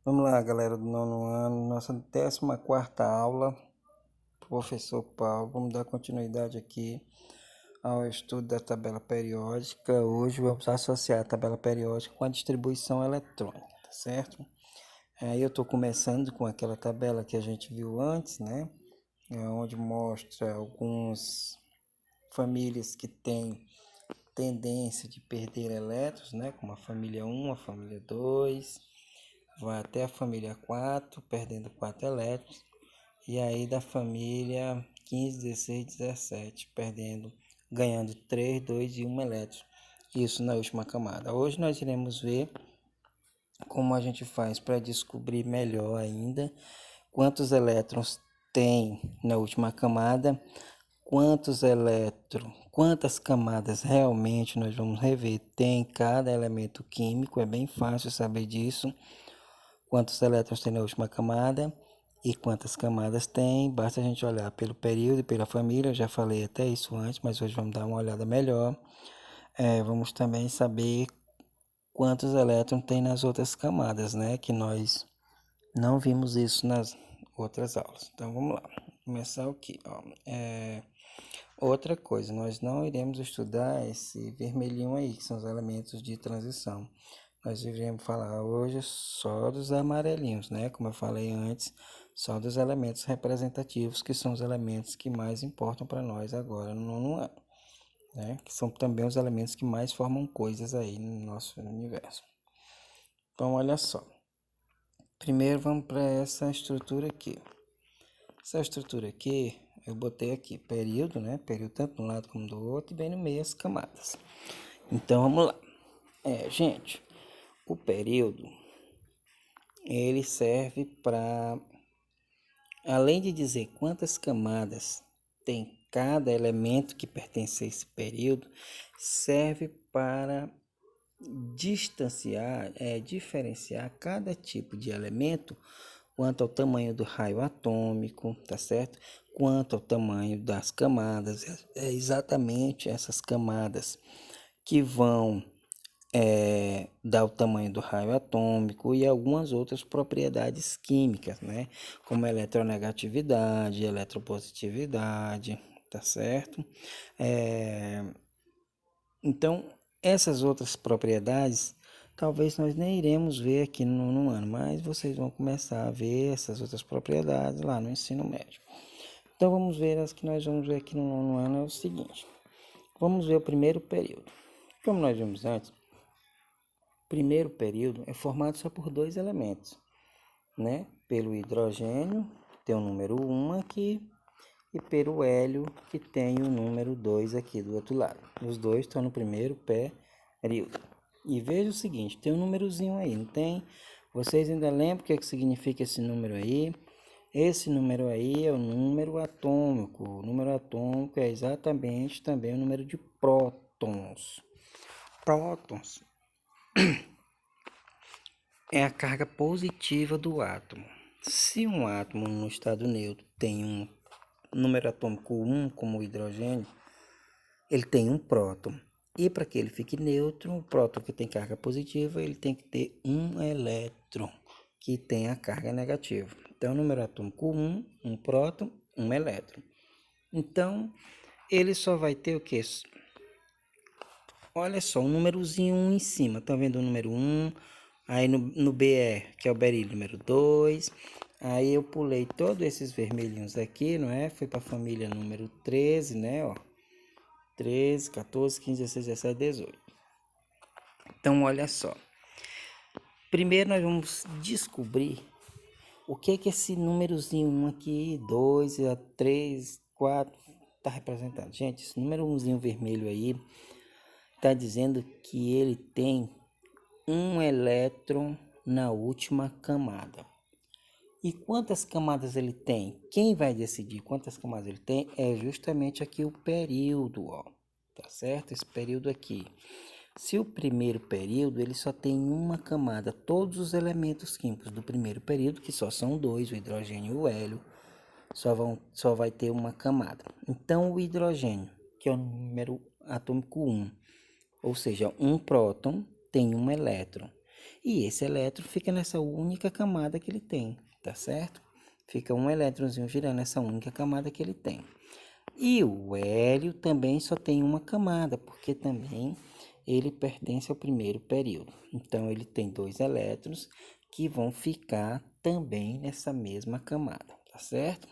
Vamos lá, galera do nono ano, nossa 14ª aula, professor Paulo. Vamos dar continuidade aqui ao estudo da tabela periódica. Hoje vamos associar a tabela periódica com a distribuição eletrônica, tá certo? Aí eu estou começando com aquela tabela que a gente viu antes, né? Onde mostra algumas famílias que têm tendência de perder elétrons, né? Como a família 1, a família 2, vai até a família 4, perdendo 4 elétrons, e aí da família 15, 16, 17, ganhando 3, 2 e 1 elétron. Isso na última camada. Hoje nós iremos ver como a gente faz para descobrir melhor ainda quantos elétrons tem na última camada, quantas camadas realmente nós vamos rever tem cada elemento químico. É bem fácil saber disso. Quantos elétrons tem na última camada e quantas camadas tem, basta a gente olhar pelo período e pela família. Eu já falei até isso antes, mas hoje vamos dar uma olhada melhor. Vamos também saber quantos elétrons tem nas outras camadas, né? Que nós não vimos isso nas outras aulas. Então vamos lá, começar aqui. Outra coisa, nós não iremos estudar esse vermelhinho aí, que são os elementos de transição. Nós iremos falar hoje só dos amarelinhos, né? Como eu falei antes, só dos elementos representativos, que são os elementos que mais importam para nós agora no nono ano, né? Que são também os elementos que mais formam coisas aí no nosso universo. Então, olha só. Primeiro vamos para essa estrutura aqui. Essa estrutura aqui, eu botei aqui período, né? Período tanto de um lado como do outro, e bem no meio as camadas. Então, vamos lá. Gente, o período, ele serve para, além de dizer quantas camadas tem cada elemento que pertence a esse período, serve para diferenciar cada tipo de elemento quanto ao tamanho do raio atômico, tá certo? Quanto ao tamanho das camadas. É exatamente essas camadas que vão dar o tamanho do raio atômico e algumas outras propriedades químicas, né? Como eletronegatividade, eletropositividade, tá certo? Então, essas outras propriedades, talvez nós nem iremos ver aqui no nono ano, mas vocês vão começar a ver essas outras propriedades lá no ensino médio. Então, vamos ver as que nós vamos ver aqui no nono ano. É o seguinte: vamos ver o primeiro período. Como nós vimos antes, o primeiro período é formado só por dois elementos, né? Pelo hidrogênio, que tem o número 1 aqui, e pelo hélio, que tem o número 2 aqui do outro lado. Os dois estão no primeiro período. E veja o seguinte, tem um númerozinho aí, não tem? Vocês ainda lembram o que significa esse número aí? Esse número aí é o número atômico. O número atômico é exatamente também o número de prótons. Prótons é a carga positiva do átomo. Se um átomo no estado neutro tem um número atômico 1, como o hidrogênio, ele tem um próton. E para que ele fique neutro, o próton que tem carga positiva, ele tem que ter um elétron que tem a carga negativa. Então, número atômico 1, um próton, um elétron. Então, ele só vai ter o quê? Olha só, um númerozinho 1 em cima. Tá vendo o número 1? Aí no BR, que é o berílio, número 2. Aí eu pulei todos esses vermelhinhos aqui, não é? Fui para a família número 13, né? Ó, 13, 14, 15, 16, 17, 18. Então, olha só. Primeiro nós vamos descobrir o que esse númerozinho 1 aqui, 2, 3, 4, está representando. Gente, esse número 1zinho vermelho aí está dizendo que ele tem um elétron na última camada. E quantas camadas ele tem? Quem vai decidir quantas camadas ele tem é justamente aqui o período, ó. Tá certo? Esse período aqui. Se o primeiro período ele só tem uma camada, todos os elementos químicos do primeiro período, que só são dois, o hidrogênio e o hélio, só vai ter uma camada. Então o hidrogênio, que é o número atômico 1, ou seja, um próton tem um elétron. E esse elétron fica nessa única camada que ele tem, tá certo? Fica um elétronzinho girando nessa única camada que ele tem. E o hélio também só tem uma camada, porque também ele pertence ao primeiro período. Então, ele tem 2 elétrons que vão ficar também nessa mesma camada, tá certo?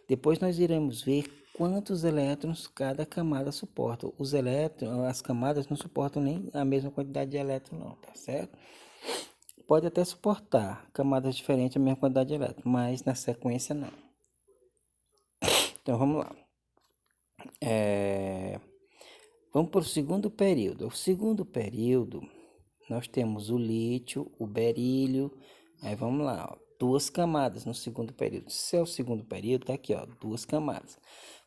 Depois nós iremos ver quantos elétrons cada camada suporta. Os elétrons, as camadas não suportam nem a mesma quantidade de elétrons não, tá certo? Pode até suportar camadas diferentes a mesma quantidade de elétrons, mas na sequência não. Então vamos lá. Vamos para o segundo período. O segundo período, nós temos o lítio, o berílio. Aí vamos lá, ó, 2 camadas no segundo período. Se é o segundo período, tá aqui, ó, 2 camadas.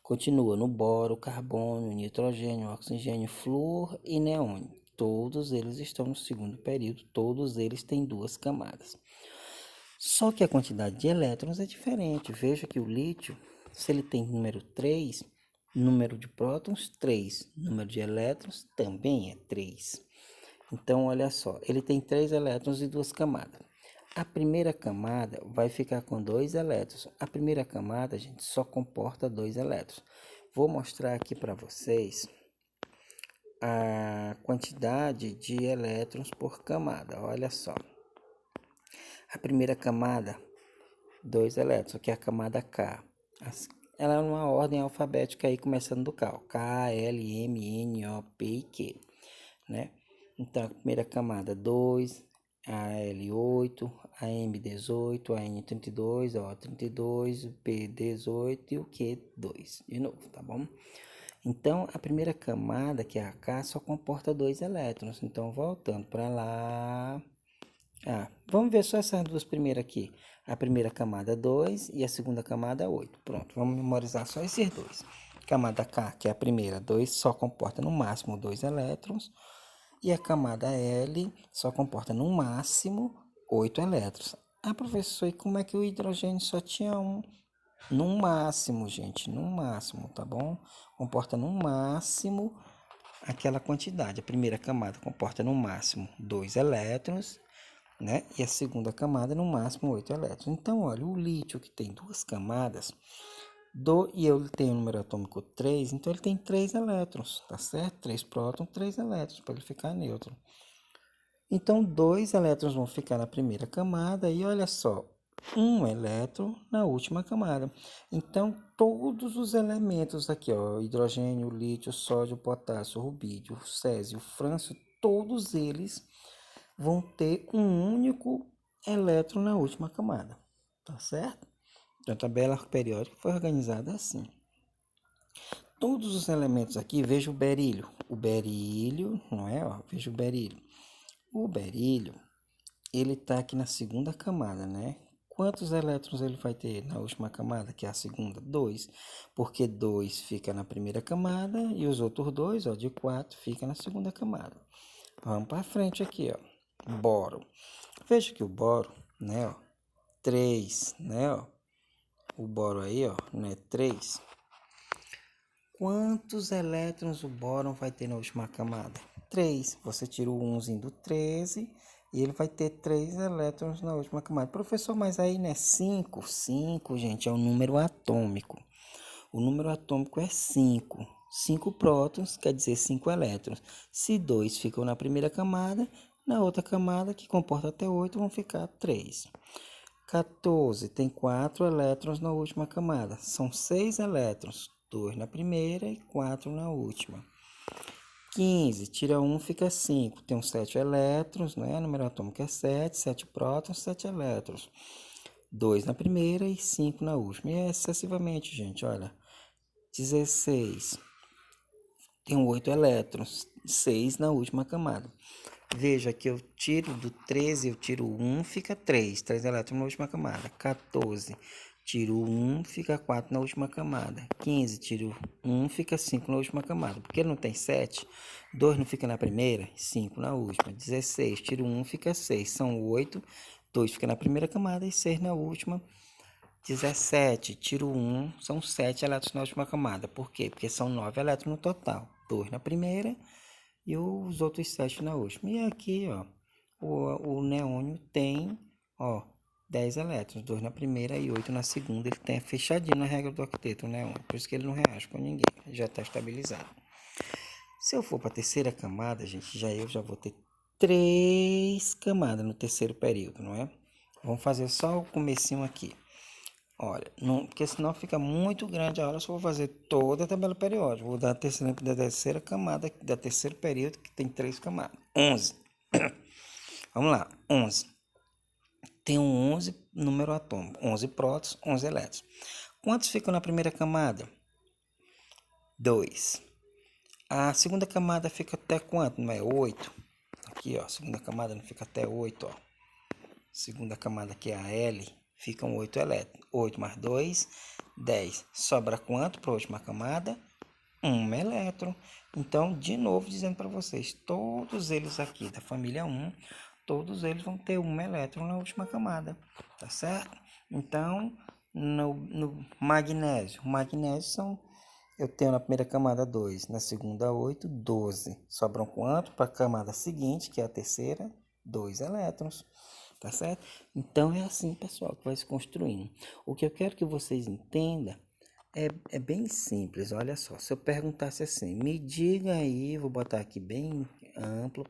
Continua no boro, carbono, nitrogênio, oxigênio, flúor e neônio. Todos eles estão no segundo período, todos eles têm 2 camadas. Só que a quantidade de elétrons é diferente. Veja que o lítio, se ele tem número 3, número de prótons 3, número de elétrons também é 3. Então, olha só, ele tem 3 elétrons e 2 camadas. A primeira camada vai ficar com 2 elétrons. A primeira camada, gente, só comporta 2 elétrons. Vou mostrar aqui para vocês a quantidade de elétrons por camada. Olha só. A primeira camada, 2 elétrons, que é a camada K. Ela é uma ordem alfabética aí, começando do K. K, L, M, N, O, P e Q, né? Então, a primeira camada, 2, a L8, a M18, a N32, a O32, o P18 e o Q2, de novo, tá bom? Então, a primeira camada, que é a K, só comporta 2 elétrons. Então, voltando para lá... vamos ver só essas duas primeiras aqui. A primeira camada 2 e a segunda camada 8. Pronto, vamos memorizar só esses dois. Camada K, que é a primeira, 2, só comporta no máximo 2 elétrons. E a camada L só comporta no máximo 8 elétrons. Professor, e como é que o hidrogênio só tinha um? No máximo, gente, no máximo, tá bom? Comporta no máximo aquela quantidade. A primeira camada comporta no máximo 2 elétrons, né? E a segunda camada no máximo 8 elétrons. Então, olha, o lítio que tem 2 camadas, e ele tem o número atômico 3, então ele tem 3 elétrons, tá certo? 3 prótons, 3 elétrons, para ele ficar neutro. Então, 2 elétrons vão ficar na primeira camada e olha só, 1 elétron na última camada. Então, todos os elementos aqui, ó, hidrogênio, lítio, sódio, potássio, rubídio, césio, frâncio, todos eles vão ter um único elétron na última camada, tá certo? Então, a tabela periódica foi organizada assim. Todos os elementos aqui, veja o berílio. O berílio, não é? Ó, veja o berílio. O berílio, ele está aqui na segunda camada, né? Quantos elétrons ele vai ter na última camada, que é a segunda? 2. Porque 2 fica na primeira camada e os outros 2, ó, de 4, fica na segunda camada. Vamos para frente aqui, ó. Boro. Veja que o boro, né, ó, 3, né, ó. O boro aí, ó, né, 3. Quantos elétrons o bóron vai ter na última camada? 3. Você tira o 1zinho do 13 e ele vai ter 3 elétrons na última camada. Professor, mas aí não é 5? 5, gente, é o número atômico. O número atômico é 5. 5 prótons quer dizer 5 elétrons. Se 2 ficam na primeira camada, na outra camada, que comporta até 8, vão ficar 3. 14 tem 4 elétrons na última camada. São 6 elétrons. 2 na primeira e 4 na última. 15, tira 1, fica 5. Tem 7 elétrons, né? O número atômico é 7. 7 prótons, 7 elétrons. 2 na primeira e 5 na última. E excessivamente, gente, olha. 16. Tem 8 elétrons. 6 na última camada. Veja que eu tiro do 13, eu tiro 1, fica 3. 3 elétrons na última camada. 14. Tiro 1, fica 4 na última camada. 15, tiro 1, fica 5 na última camada. Porque ele não tem 7, 2 não fica na primeira, 5 na última. 16, tiro 1, fica 6. São 8, 2 fica na primeira camada e 6 na última. 17, tiro 1, são 7 elétrons na última camada. Por quê? Porque são 9 elétrons no total. 2 na primeira e os outros 7 na última. E aqui, ó, o neônio tem, ó, 10 elétrons, 2 na primeira e 8 na segunda. Ele tem fechadinho na regra do octeto, o neônio. Por isso que ele não reage com ninguém, já está estabilizado. Se eu for para a terceira camada, gente, eu já vou ter 3 camadas no terceiro período, não é? Vamos fazer só o comecinho aqui. Olha, não, porque senão fica muito grande a aula se eu vou fazer toda a tabela periódica. Vou dar a terceira camada, da terceiro período, que tem 3 camadas. 11. Vamos lá, 11. Tem um 11 número atômico, 11 prótons, 11 elétrons. Quantos ficam na primeira camada? 2. A segunda camada fica até quanto? Não é 8? Aqui, ó, a segunda camada não fica até 8, ó. Segunda camada, que é a L, ficam 8 elétrons. 8 mais 2, 10. Sobra quanto para a última camada? 1 elétron. Então, de novo, dizendo para vocês, todos eles aqui da família 1, todos eles vão ter 1 elétron na última camada, tá certo? Então, no magnésio, eu tenho na primeira camada 2, na segunda 8, 12. Sobram quanto para a camada seguinte, que é a terceira? 2 elétrons. Tá certo? Então é assim, pessoal, que vai se construindo. O que eu quero que vocês entendam é bem simples. Olha só, se eu perguntasse assim, me diga aí, vou botar aqui bem amplo,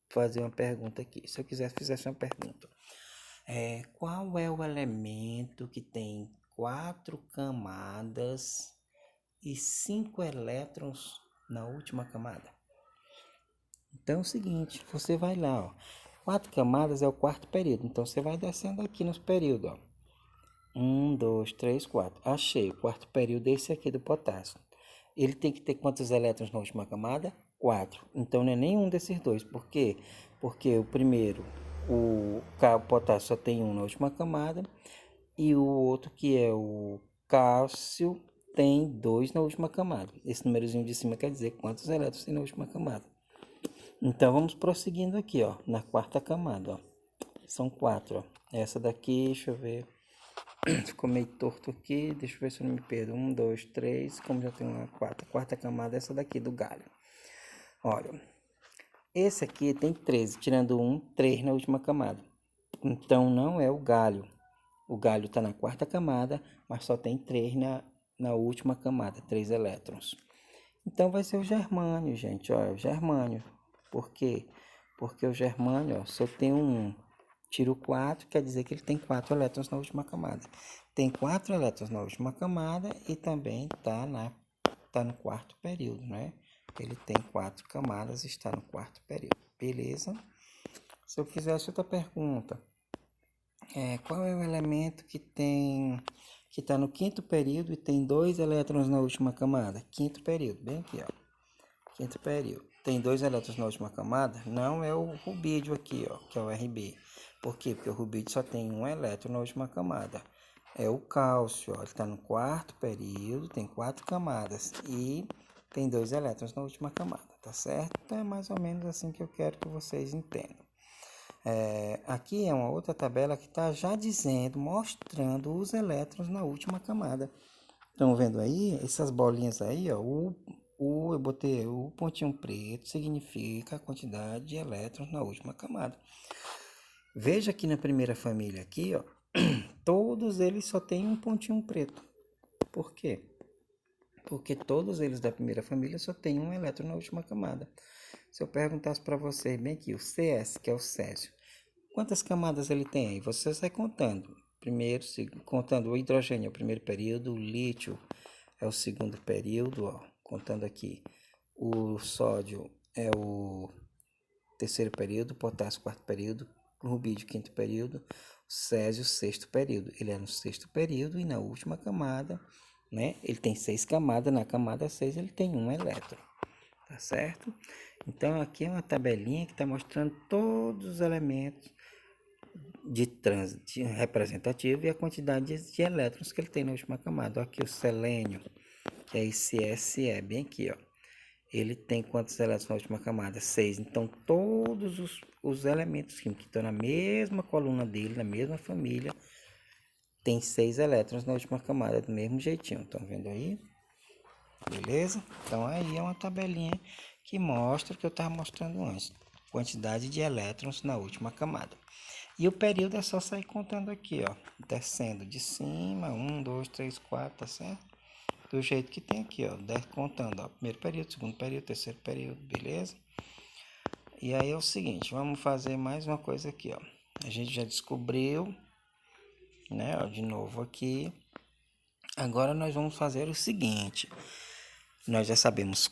fazer uma pergunta aqui. Se eu fizesse uma pergunta, qual é o elemento que tem 4 camadas e 5 elétrons na última camada? Então é o seguinte, você vai lá, ó. 4 camadas é o quarto período, então você vai descendo aqui nos períodos, ó. 1, 2, 3, 4. Achei, o quarto período é esse aqui do potássio. Ele tem que ter quantos elétrons na última camada? 4. Então não é nenhum desses dois. Por quê? Porque o primeiro, o potássio só tem 1 na última camada, e o outro, que é o cálcio, tem 2 na última camada. Esse númerozinho de cima quer dizer quantos elétrons tem na última camada. Então vamos prosseguindo aqui, ó, na quarta camada, ó. São 4, ó. Essa daqui, deixa eu ver. Ficou meio torto aqui, deixa eu ver se eu não me perdo. 1, 2, 3, como já tem uma quarta camada, essa daqui do galho. Olha, esse aqui tem 13, tirando 1, 3 na última camada. Então não é o galho. O galho está na quarta camada, mas só tem 3 na última camada, 3 elétrons. Então vai ser o germânio, gente, ó, o germânio. Por quê? Porque o germânio, ó, se eu tenho 1, tiro 4, quer dizer que ele tem 4 elétrons na última camada. Tem 4 elétrons na última camada e também tá no quarto período, né? Ele tem 4 camadas e está no quarto período, beleza? Se eu fizesse outra pergunta, qual é o elemento que está no quinto período e tem 2 elétrons na última camada? Quinto período, bem aqui, ó. Quinto período. Tem 2 elétrons na última camada? Não é o rubídio aqui, ó, que é o Rb. Por quê? Porque o rubídio só tem 1 elétron na última camada. É o cálcio, ó, ele está no quarto período, tem 4 camadas e tem 2 elétrons na última camada, tá certo? Então é mais ou menos assim que eu quero que vocês entendam. Aqui é uma outra tabela que está já dizendo, mostrando os elétrons na última camada. Estão vendo aí? Essas bolinhas aí, ó, eu botei o pontinho preto, significa a quantidade de elétrons na última camada. Veja aqui na primeira família aqui, ó, todos eles só tem um pontinho preto. Por quê? Porque todos eles da primeira família só tem um elétron na última camada. Se eu perguntasse para você bem aqui, o CS, que é o Césio, quantas camadas ele tem aí? Você sai contando. Primeiro, contando o hidrogênio é o primeiro período, o lítio é o segundo período, ó, contando aqui. O sódio é o terceiro período, o potássio quarto período, o rubídio quinto período, o césio sexto período. Ele é no sexto período e na última camada, né? Ele tem 6 camadas, na camada 6 ele tem 1 elétron, tá certo? Então aqui é uma tabelinha que está mostrando todos os elementos de trânsito representativo e a quantidade de elétrons que ele tem na última camada. Aqui o selênio, que é esse Se, bem aqui, ó. Ele tem quantos elétrons na última camada? 6. Então, todos os elementos químicos que estão na mesma coluna dele, na mesma família, tem 6 elétrons na última camada, do mesmo jeitinho. Estão vendo aí? Beleza? Então, aí é uma tabelinha que mostra o que eu estava mostrando antes. quantidade de elétrons na última camada. E o período é só sair contando aqui, ó, descendo de cima, 1, 2, 3, 4, tá certo? Do jeito que tem aqui, ó, contando, ó, primeiro período, segundo período, terceiro período, beleza? E aí é o seguinte, vamos fazer mais uma coisa aqui, ó. A gente já descobriu, né, ó, de novo aqui. Agora nós vamos fazer o seguinte, nós já sabemos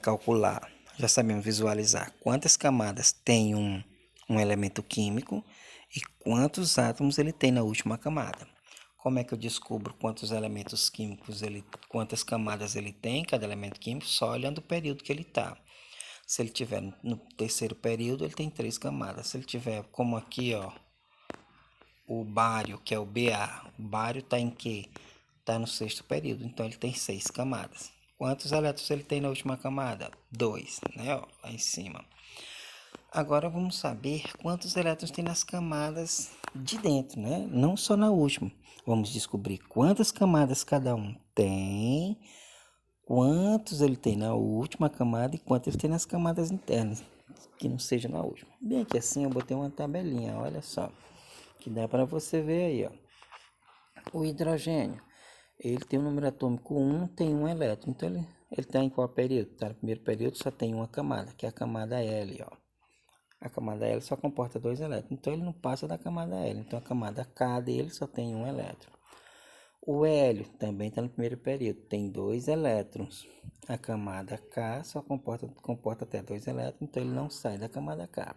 calcular, já sabemos visualizar quantas camadas tem um elemento químico e quantos átomos ele tem na última camada. Como é que eu descubro quantos elementos químicos quantas camadas ele tem, cada elemento químico, só olhando o período que ele está. Se ele tiver no terceiro período, ele tem 3 camadas. Se ele tiver, como aqui, ó, o bário, que é o Ba, o bário está em quê? Está no sexto período, então ele tem 6 camadas. Quantos elétrons ele tem na última camada? 2, né? Ó, lá em cima. Agora vamos saber quantos elétrons tem nas camadas de dentro, né? Não só na última. Vamos descobrir quantas camadas cada um tem, quantos ele tem na última camada e quantos ele tem nas camadas internas, que não seja na última. Bem aqui assim eu botei uma tabelinha, olha só, que dá para você ver aí, ó. O hidrogênio, ele tem um número atômico 1, tem um elétron, então ele está em qual período? Está no primeiro período, só tem uma camada, que é a camada L, ó. A camada L só comporta 2 elétrons, então ele não passa da camada L, então a camada K dele só tem um elétron. O hélio também está no primeiro período, tem 2 elétrons. A camada K só comporta até 2 elétrons, então ele não sai da camada K.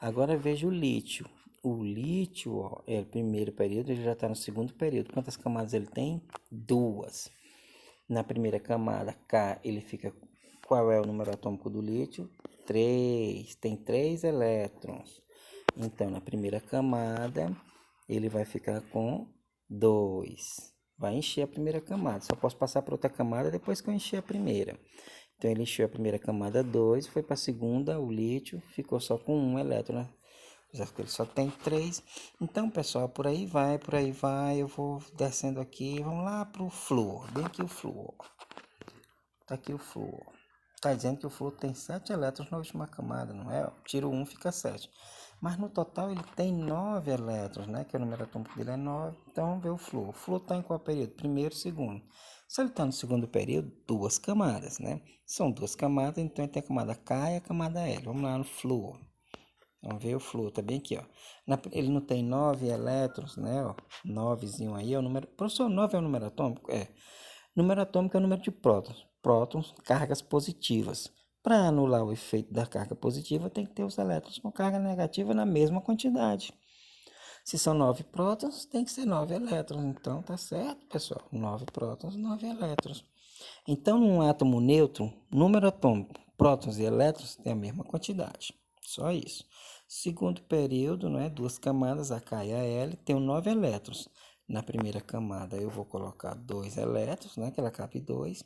Agora veja o lítio. O lítio, ó, é o primeiro período, ele já está no segundo período. Quantas camadas ele tem? 2. Na primeira camada, K, ele fica... Qual é o número atômico do lítio? 3. Tem 3 elétrons. Então, na primeira camada, ele vai ficar com 2. Vai encher a primeira camada. Só posso passar para outra camada depois que eu encher a primeira. Então, ele encheu a primeira camada 2, foi para a segunda, o lítio, ficou só com 1 elétron, né? Já que ele só tem 3. Então, pessoal, por aí vai. Eu vou descendo aqui. Vamos lá para o flúor. Bem aqui o flúor. Tá aqui o flúor. Tá dizendo que o flúor tem 7 elétrons na última camada, não é? Tiro 1, fica 7. Mas no total ele tem 9 elétrons, né? Que o número atômico dele é 9. Então vamos ver o flúor. O flúor está em qual período? Primeiro, segundo. Se ele está no segundo período, 2 camadas, né? São 2 camadas, então ele tem a camada K e a camada L. Vamos lá no flúor. Vamos ver o flúor, tá bem aqui, ó. Ele não tem 9 elétrons, né? Ó, 9zinho aí é o número... Professor, 9 é o número atômico? É. Número atômico é o número de prótons. Prótons, cargas positivas. Para anular o efeito da carga positiva, tem que ter os elétrons com carga negativa na mesma quantidade. Se são 9 prótons, tem que ser 9 elétrons. Então, tá certo, pessoal? 9 prótons, 9 elétrons. Então, num átomo neutro, número atômico, prótons e elétrons têm a mesma quantidade. Só isso. Segundo período, né, 2 camadas, a K e a L, tem 9 elétrons. Na primeira camada eu vou colocar 2 elétrons, né, que ela cabe 2.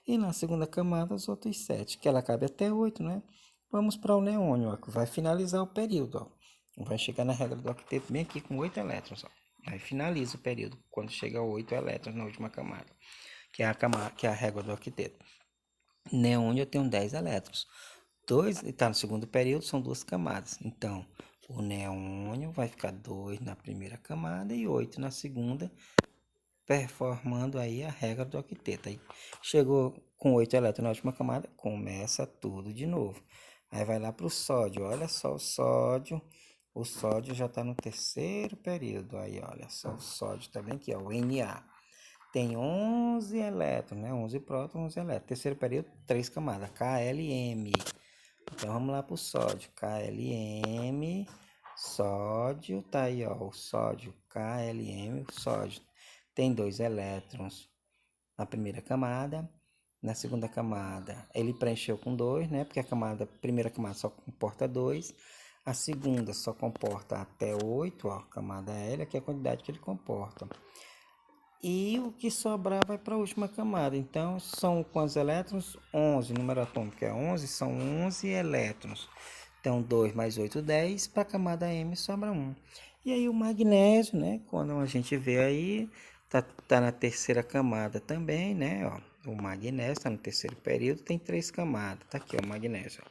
E na segunda camada os outros 7, que ela cabe até 8, né? Vamos para o neônio, ó, que vai finalizar o período, ó. Vai chegar na regra do octeto bem aqui com 8 elétrons, ó. Aí finaliza o período quando chega a 8 elétrons na última camada, que é a régua do octeto. Neônio eu tenho 10 elétrons. 2 está no segundo período, são 2 camadas. Então, o neônio vai ficar 2 na primeira camada e 8 na segunda, performando aí a regra do octeto. Aí chegou com 8 elétrons na última camada, começa tudo de novo. Aí vai lá para o sódio, olha só o sódio já está no terceiro período. Aí olha só, o sódio está bem aqui, ó, o Na. Tem 11 elétrons, né? 11 prótons, 11 elétrons. Terceiro período, 3 camadas, KLM. Então vamos lá para o sódio, KLM, sódio, tá aí, ó, o sódio, KLM, o sódio. Tem 2 elétrons na primeira camada. Na segunda camada, ele preencheu com 2, né? Porque a primeira camada só comporta 2. A segunda só comporta até 8, ó, camada L, que é a quantidade que ele comporta. E o que sobrar vai para a última camada. Então, são quantos elétrons? 11. O número atômico é 11, são 11 elétrons. Então, 2 mais 8, 10. Para a camada M sobra 1. E aí o magnésio, né? Quando a gente vê aí, tá na terceira camada também, né? Ó, o magnésio está no terceiro período, tem 3 camadas. Tá aqui, ó, o magnésio. Ó.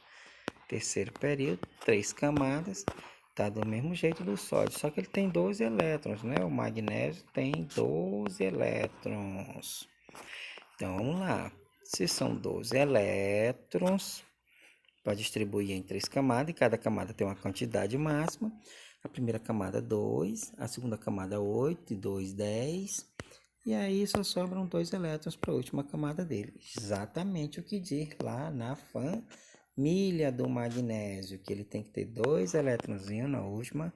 Terceiro período, 3 camadas. Tá do mesmo jeito do sódio, só que ele tem 12 elétrons, né? O magnésio tem 12 elétrons. Então, vamos lá. Se são 12 elétrons, para distribuir em 3 camadas, e cada camada tem uma quantidade máxima. A primeira camada 2, a segunda camada 8, e 2, 10. E aí só sobram 2 elétrons para a última camada dele. Exatamente o que diz lá na família do magnésio, que ele tem que ter 2 elétronzinhos na última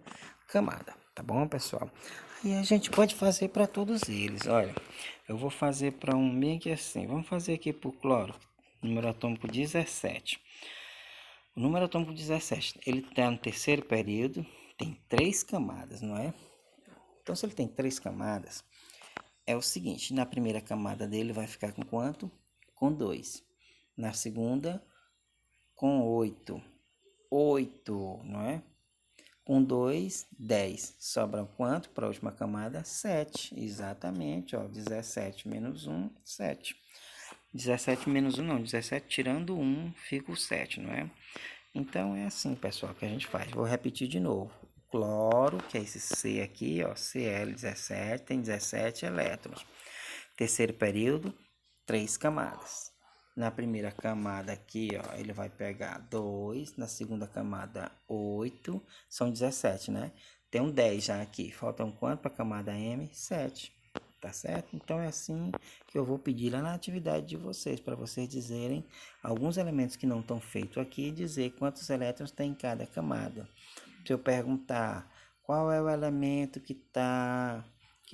camada. Tá bom, pessoal? E a gente pode fazer para todos eles. Olha, eu vou fazer para um meio que assim. Vamos fazer aqui para o cloro, número atômico 17. O número atômico 17, ele está no terceiro período, tem 3 camadas, não é? Então, se ele tem 3 camadas, é o seguinte, na primeira camada dele vai ficar com quanto? Com 2. Na segunda, com 8. 8, não é? Com 2, 10. Sobra quanto para a última camada? 7. Exatamente, ó, 17 menos 1, 7. 17 menos 1 não, 17 tirando 1 fica o 7, não é? Então é assim, pessoal, que a gente faz. Vou repetir de novo. O cloro, que é esse C aqui, ó, Cl17, tem 17 elétrons. Terceiro período, 3 camadas. Na primeira camada aqui, ó, ele vai pegar 2, na segunda camada 8, são 17, né? Tem um 10 já aqui. Faltam quanto para a camada M? 7. Tá certo? Então é assim que eu vou pedir lá na atividade de vocês, para vocês dizerem alguns elementos que não estão feitos aqui e dizer quantos elétrons tem em cada camada. Se eu perguntar qual é o elemento que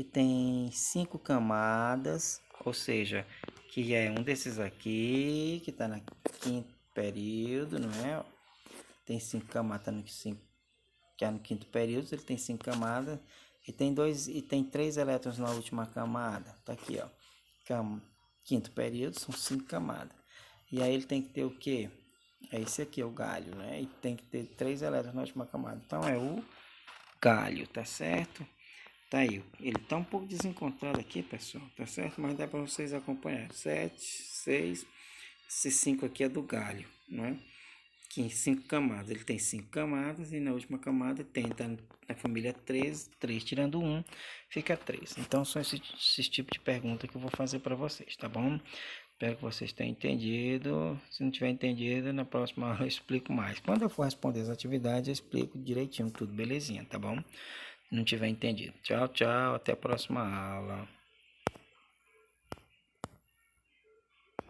tem 5 camadas, ou seja, que é um desses aqui, que está no quinto período, não é? Tem 5 camadas, tá no 5, que é no quinto período, ele tem 5 camadas. E tem 3 elétrons na última camada. Tá aqui, ó. Quinto período, são 5 camadas. E aí ele tem que ter o quê? É esse aqui, é o galho, né? E tem que ter 3 elétrons na última camada. Então é o galho, tá certo? Tá aí. Ele tá um pouco desencontrado aqui, pessoal, tá certo? Mas dá para vocês acompanhar. 7, 6. Esse 5 aqui é do galho, não é? Que em 5 camadas, ele tem 5 camadas e na última camada tem, tá na família 3, 3 tirando 1, fica 3. Então são esse tipo de pergunta que eu vou fazer para vocês, tá bom? Espero que vocês tenham entendido. Se não tiver entendido, na próxima aula eu explico mais. Quando eu for responder as atividades, eu explico direitinho tudo, belezinha, tá bom? Se não tiver entendido. Tchau, tchau, até a próxima aula.